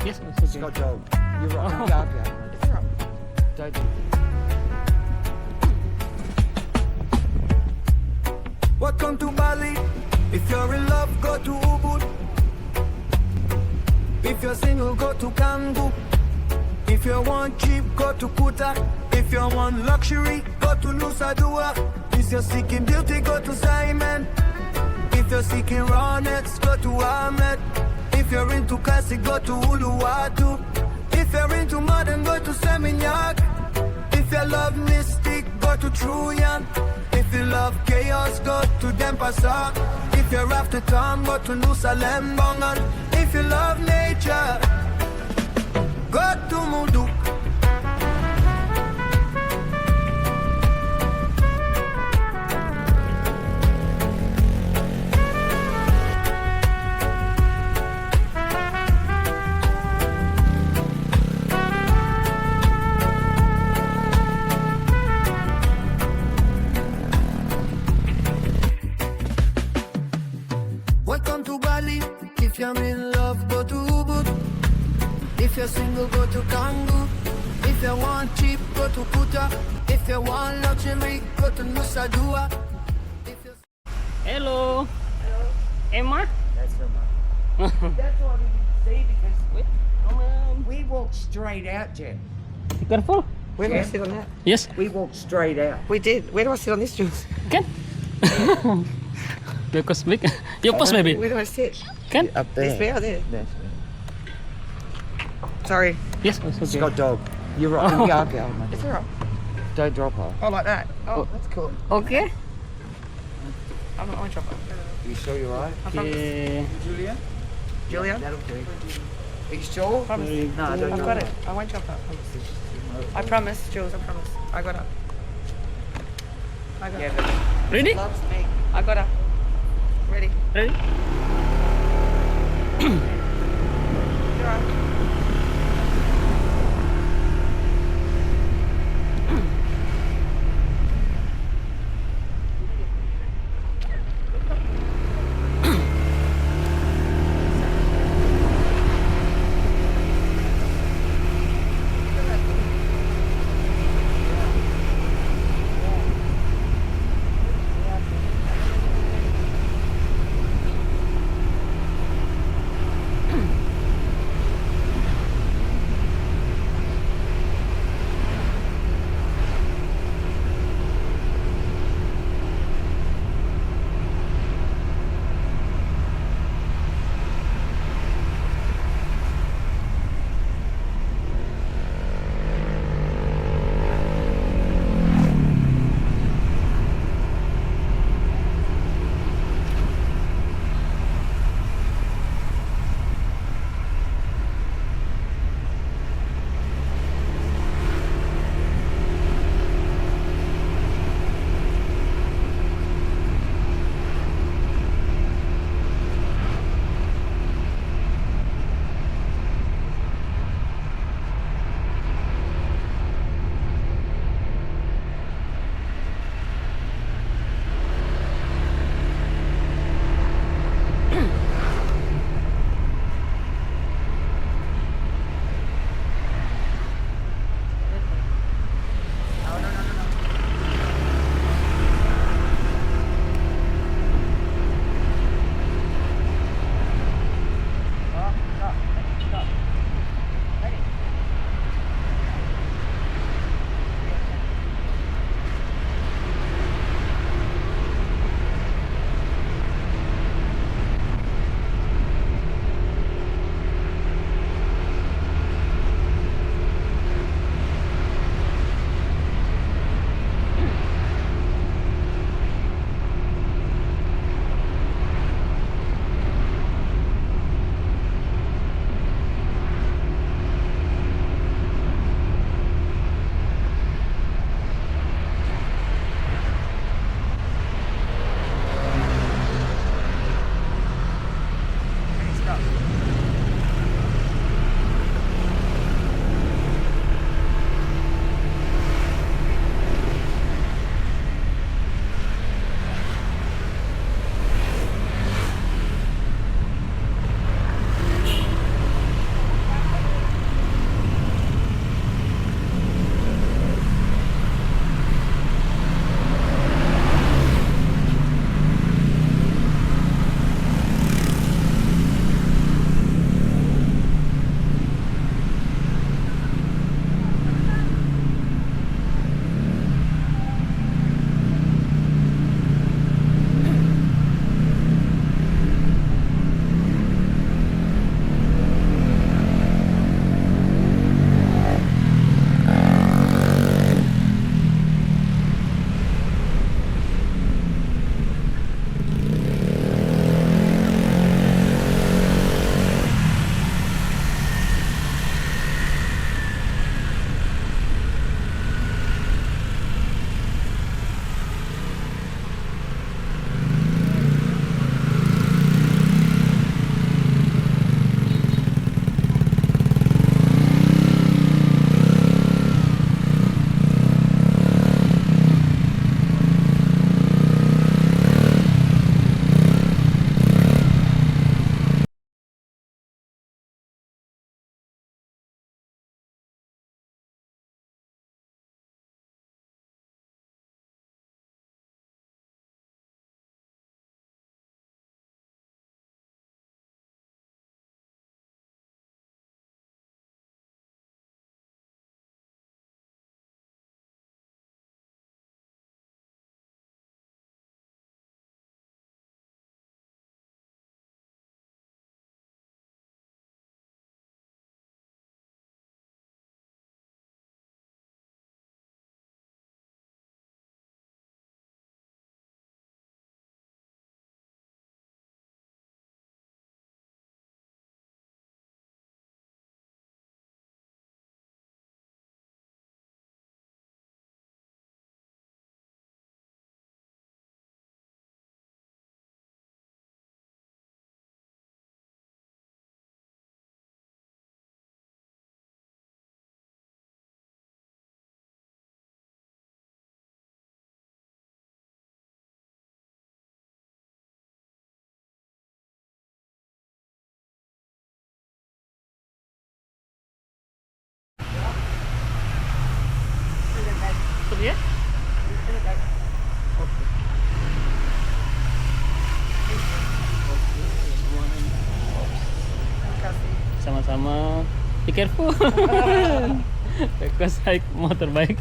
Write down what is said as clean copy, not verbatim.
Yes, it's okay. Got dog. You're right. Oh. Yeah, yeah. It's alright. Don't do Welcome to Bali. If you're in love, go to Ubud. If you're single, go to Kangu. If you want cheap, go to Kuta. If you want luxury, go to Nusa Dua. If you're seeking beauty, go to Simon. If you're seeking rawness, go to Ahmed. If you're into classic, go to Uluwatu. If you're into modern, go to Seminyak. If you love mystic, go to Truyan. If you love chaos, go to Dempasa. If you're after town, go to Nusa Lembongan. If you love nature, go to Mudu. Welcome to Bali. If you're in love, go to Ubud. If you're single, go to Kangu. If you want cheap, go to Kuta. If you want luxury, go to Nusa Dua. If you're... Hello. Emma? That's so much. That's what we didn't see because Wait. Come on. we walked straight out, Jen. Be careful. Where do I Yeah. sit on that? Yes, We walked straight out. We did. Where do I sit on this, Jules? can. Because big. You push maybe. Where do I sit? Can? Up This there. way or there? That's Sorry. Yes, it's okay. Got dog. You're right. Yeah, okay. Oh, It's mate. alright. Don't drop her. Oh, like that. Oh, that's cool. Okay. I'm not on chopper. You sure you're right? Okay. Julia? Julia? That'll do. Are you sure? Promise. Very No, good. don't I've drop got her. it. I won't chop up. I promise, Jules. I promise. I got her. I got Yeah, her. but Ready? Loves me. I got her. Ready? Ready? You're right. Sama-sama. Be careful. Because like motorbike.